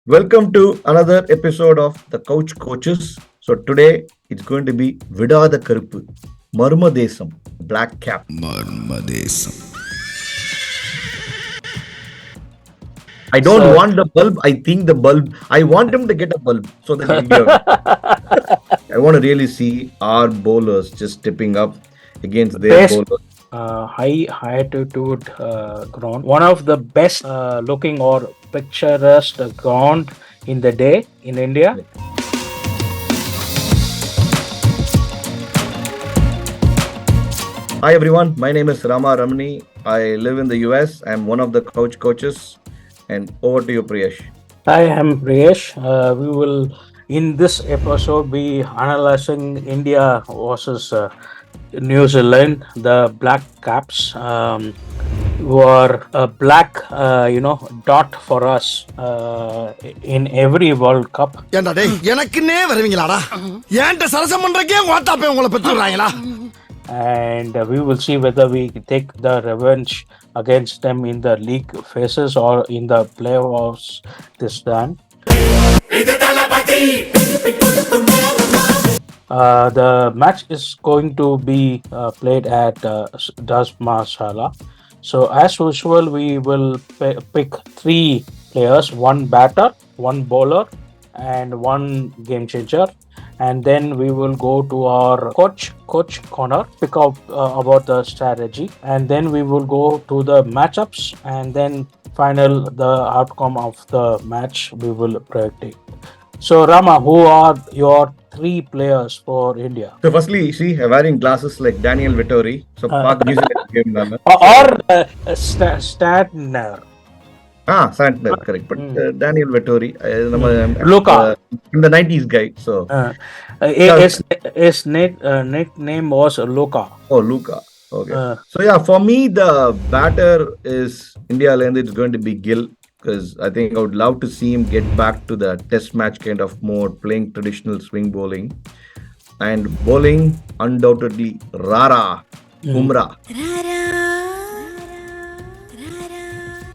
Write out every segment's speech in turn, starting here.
Welcome to another episode of the Couch Coaches. So today it's going to be Vidada Karuppu, Marmadesam, Black Cap. Marmadesam. I don't want the bulb. I think the bulb. I want him to get a bulb so that India. I want to really see our bowlers just stepping up against their bowlers. High altitude ground, one of the best looking or picturesque ground in the day in India. Hi everyone, my name is Rama Ramani. I live in the US. I'm one of the Couch Coaches. And over to you, Priyesh. I am Priyesh. We will in this episode be analyzing India versus New Zealand, the Black Caps, who are a black, dot for us in every World Cup. And we will see whether we take the revenge against them in the league phases or in the playoffs this time. The match is going to be played at Dasmasala. So as usual, we will pick three players, one batter, one bowler, and one game changer. And then we will go to our coach corner, pick up about the strategy, and then we will go to the matchups, and then the outcome of the match we will predict. So Rama, who are your three players for India? So firstly, see, wearing glasses like Daniel Vettori. So Pak New Zealand game or Stadner. Santner, correct. But Daniel Vettori, Luka, in the 90s guy. So his nickname was Luka. Oh, Luka. Okay. So yeah, for me, the batter is India Land. It's going to be Gill, because I think I would love to see him get back to the test match kind of mode, playing traditional swing bowling. And bowling, undoubtedly, Rara, Bumrah.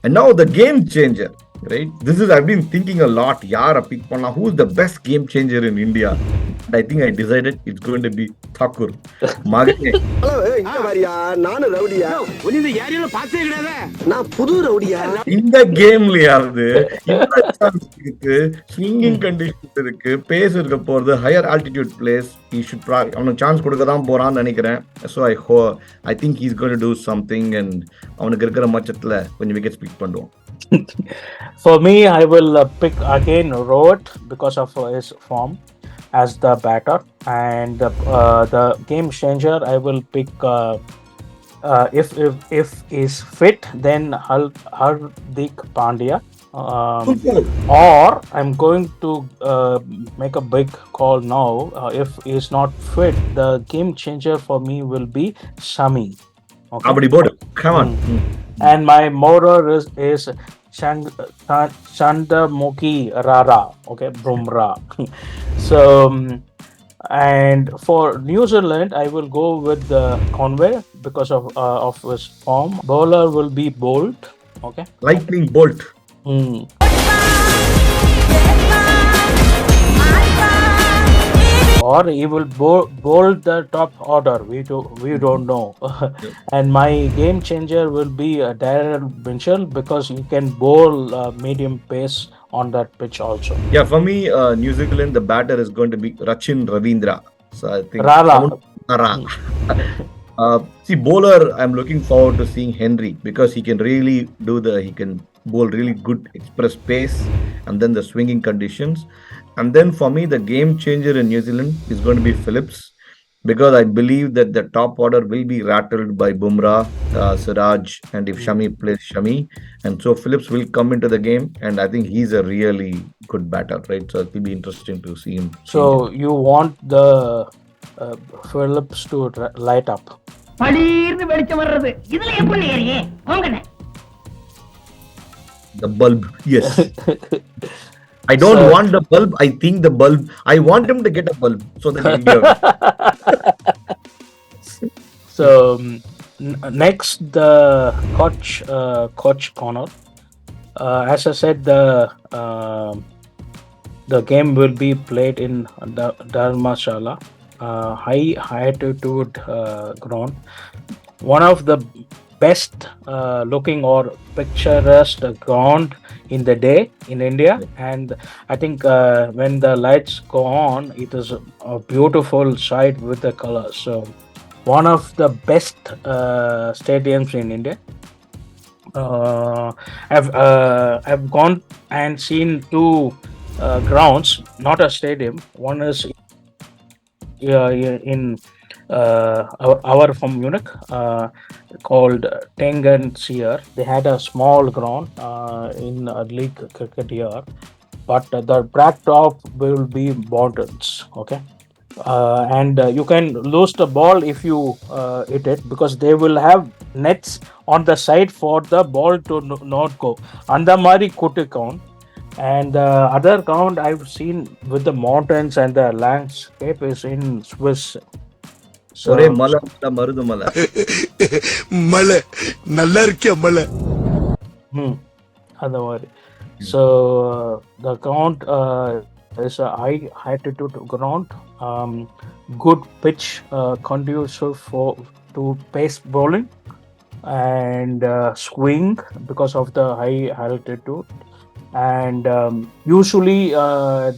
And now the game changer, right? I've been thinking a lot. Pick panna. Who's the best game changer in India? And I think I decided it's going to be Thakur. In the game, swinging conditions irukku, pace irukka poradhu, higher altitude place. He should probably chance kodukadhaan poran nenikiren. So I think he's going to do something, and avanukku irukra matchathula konjam wickets pick pannuvom. For me, I will pick again Rohit because of his form as the batter, and the game changer I will pick if he's fit, then Hardik Pandya. Or I'm going to make a big call now. If he's not fit, the game changer for me will be Shami. Okay? Come on. And my motto is Chandamukhi Rara. Okay, Bumrah. So, and for New Zealand, I will go with Conway because of his form. Bowler will be Bolt. Okay, Lightning Bolt. Or he will bowl the top order. We don't know. And my game changer will be Darren Mitchell because he can bowl medium pace on that pitch also. Yeah, for me, New Zealand, the batter is going to be Rachin Ravindra. So I think Rara. See, bowler, I'm looking forward to seeing Henry, because he can really he can bowl really good express pace and then the swinging conditions. And then for me, the game changer in New Zealand is going to be Phillips, because I believe that the top order will be rattled by Bumrah, Siraj, and if Shami plays Shami. And so Phillips will come into the game, and I think he's a really good batter, right? So it will be interesting to see him. So you want the Phillips to light up? The bulb, yes. I don't want the bulb. I think the bulb. I want him to get a bulb so that India. So next, the coach corner. As I said, the the game will be played in the Dharmashala, high altitude ground, one of the best looking or picturesque ground in the day in India. And I think when the lights go on, it is a beautiful sight with the colors. So one of the best stadiums in India. uh, I've gone and seen two grounds, not a stadium. One is in our from Munich, called Tengenseer. They had a small ground in a league cricket here, but the backdrop will be mountains. Okay. And you can lose the ball if you hit it, because they will have nets on the side for the ball to not go. Andamari Kutikon. And the other ground I've seen with the mountains and the landscape is in Swiss. ஒரே So, மலை மலை மருது மலை. மலை நல்லா இருக்கியா மலை. hmm, otherwise. So the ground is a high altitude ground, good pitch, conducive for to pace bowling and swing because of the high altitude. And usually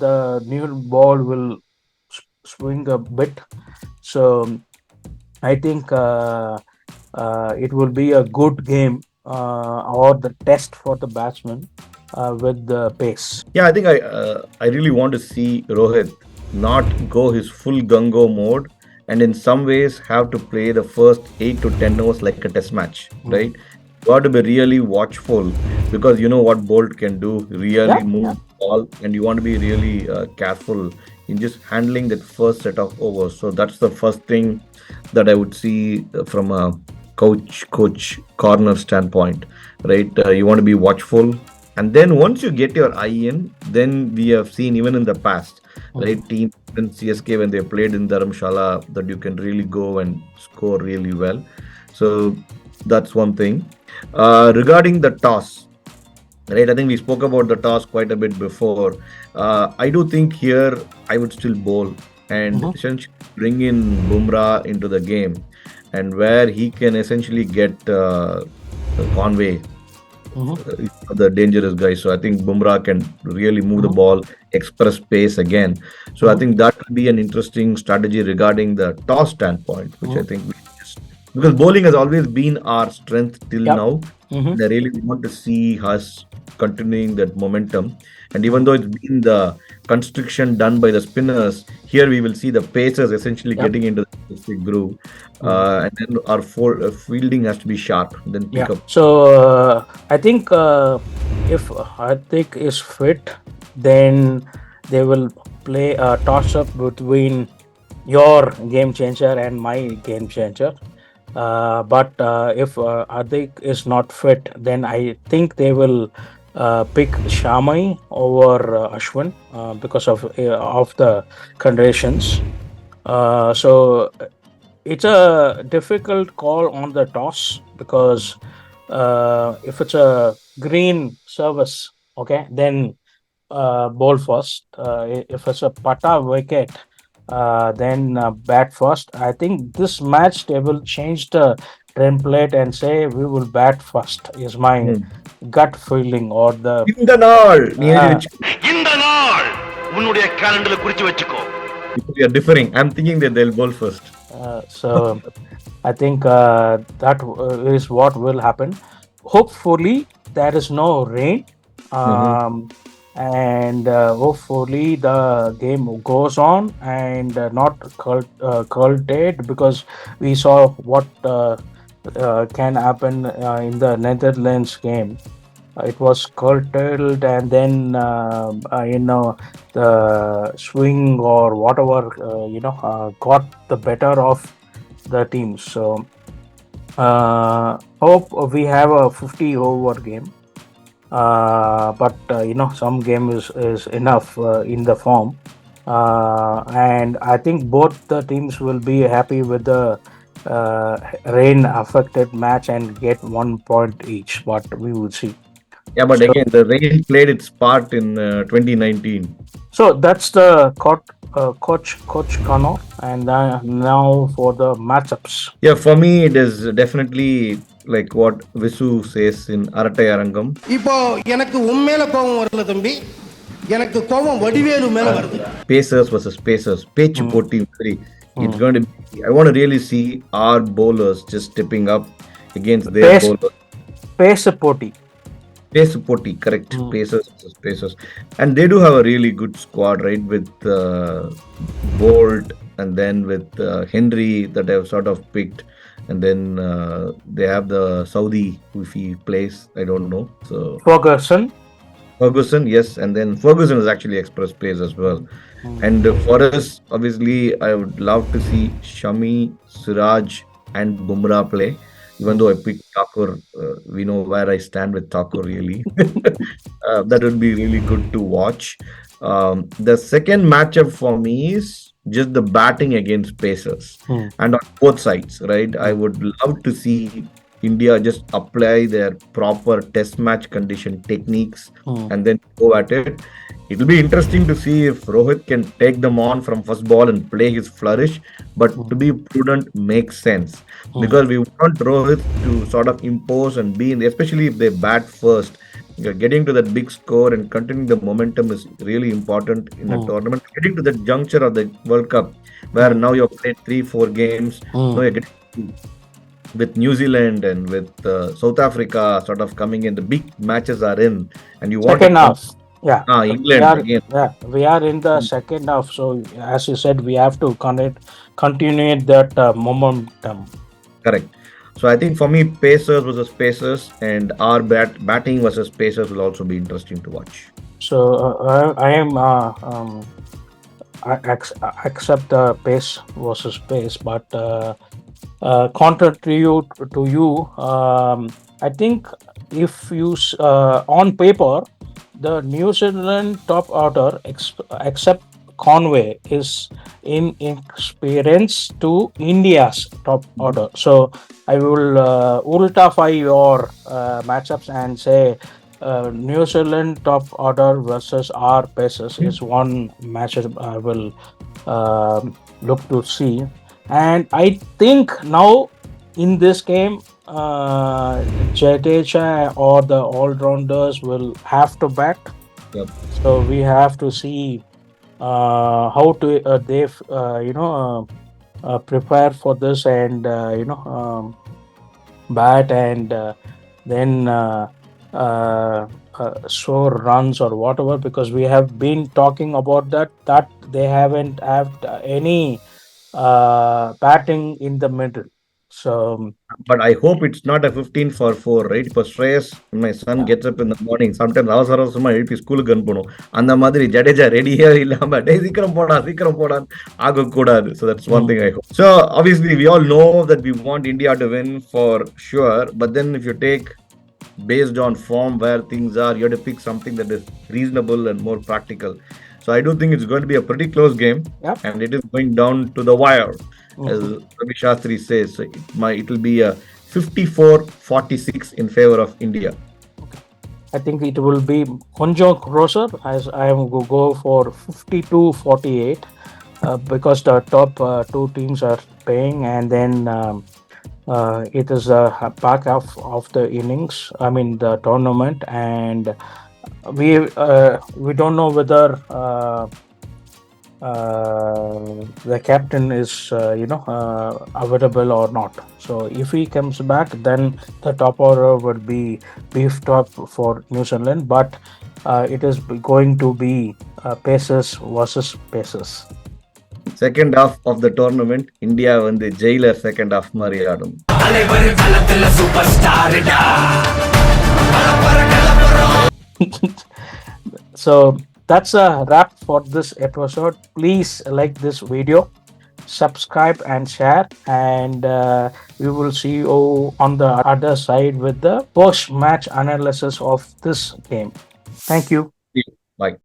the new ball will swing a bit. So I think it will be a good game, or the test for the batsman with the pace. Yeah, I think I really want to see Rohit not go his full gung-ho mode, and in some ways have to play the first 8 to 10 overs like a test match, right? You got to be really watchful, because you know what Bolt can do, really move the ball, and you want to be really careful in just handling that first set of overs. So that's the first thing that I would see from a coach corner standpoint, right? You want to be watchful, and then once you get your eye in, then we have seen even in the past, right, teams in CSK when they played in Dharamshala, that you can really go and score really well. So that's one thing. Regarding the toss, right, I think we spoke about the toss quite a bit before. I do think here I would still bowl and essentially bring in Bumrah into the game, and where he can essentially get Conway, the dangerous guy. So I think Bumrah can really move the ball, express pace again. So I think that will be an interesting strategy regarding the toss standpoint, which I think we just, because bowling has always been our strength till now. And I really want to see us continuing that momentum. And even though it's been the constriction done by the spinners, here we will see the pacers essentially getting into the specific groove. And then our fielding has to be sharp, then pick up. So I think if Hardik is fit, then they will play a toss up between your game changer and my game changer. But if Hardik is not fit, then I think they will pick Shamai over Ashwin because of the conditions. So it's a difficult call on the toss, because if it's a green service, okay, then bowl first. If it's a pata wicket, then bat first. I think this match they will change the template and say we will bat first, is my gut feeling. Or the இந்த நாள் நீ எழுதி வச்சுக்கோ. இந்த நாள் உன்னுடைய காலண்டர்ல குறிச்சு வச்சுக்கோ. We are differing. I'm thinking that they'll bowl first. So I think that is what will happen. Hopefully there is no rain, and hopefully the game goes on and not curtailed, because we saw what can happen in the Netherlands game. It was curtailed, and then the swing or whatever got the better of the team. So hope we have a 50 over game, but some game is enough in the form, and I think both the teams will be happy with the rain affected match and get 1 point each, what we will see. Yeah, but So, again, the rain played its part in 2019. so that's the coach Connor, and now for the matchups. Yeah, for me, it is definitely like what Visu says in Aratai Arangam. இப்போ எனக்கு உண்மையில கோபம் வரல தம்பி, எனக்கு கோபம் வடிவேலு மேல வருது. Pacers versus Pacers. Pech Mm. Poti. It's going to be, I want to really see our bowlers just stepping up against their Pace, bowlers. pace Poti. Pace Poti, correct. Mm. Pacers versus Pacers. And they do have a really good squad, right? With Bolt and then with Henry that have sort of picked. And then they have the Saudi, if he plays, I don't know. So Ferguson, yes. And then Ferguson is actually express plays as well. And for us, obviously, I would love to see Shami, Siraj, and Bumrah play. Even though I picked Thakur, we know where I stand with Thakur, really. That would be really good to watch. The second matchup for me is just the batting against Pacers. And on both sides, right? I would love to see India just apply their proper test match condition techniques and then go at it. It will be interesting to see if Rohit can take them on from first ball and play his flourish, but to be prudent makes sense because we want Rohit to sort of impose and be in, especially if they bat first. Getting to that big score and continuing the momentum is really important in a tournament. Getting to that juncture of the World Cup where now you're playing 3-4 games, now you're getting with New Zealand and with South Africa sort of coming in, the big matches are in, and you want second half. Yeah, England again. Yeah, we are in the second half. So as you said, we have to continue that momentum. Correct. So I think for me, Pacers versus Pacers and our batting versus Pacers will also be interesting to watch. So I am I accept the pace versus pace, but contrary to you, I think if you on paper, the New Zealand top order except Conway is inexperienced to India's top order. So I will ultify your matchups and say New Zealand top order versus our Pacers is one matchup I will look to see. And I think now in this game, Jadeja or the all-rounders will have to bat. Yep. So we have to see how to they prepare for this and bat and then score runs or whatever, because we have been talking about that they haven't had any batting in the middle. So, but I hope it's not a 15 for 4, right? Because Shreyas, my son gets up in the morning, sometimes அவசரமா எழுப்பி ஸ்கூலுக்கு அனுப்பணும். அந்த மாதிரி ஜடேஜா ரெடியா இல்லாம டேய் சீக்கிரம் போடா ஆகக்கூடாது. So that's one thing I hope. So obviously we all know that we want India to win for sure, but then if you take based on form where things are, you have to pick something that is reasonable and more practical. So I do think it's going to be a pretty close game, and it is going down to the wire, as Ravi Shastri says. So it will be a 54-46 in favor of India. I think it will be konjo closer, as I am go for 52-48 because the top two teams are playing, and then it is a back half of the innings. I mean the tournament, and we don't know whether the captain is available or not. So if he comes back, then the top order would be beefed up for New Zealand, but it is going to be Pacers versus Pacers. Second half of the tournament, India won the jailer second half Mariadam. So that's a wrap for this episode. Please like this video, subscribe and share, and we will see you on the other side with the post-match analysis of this game. Thank you. Bye.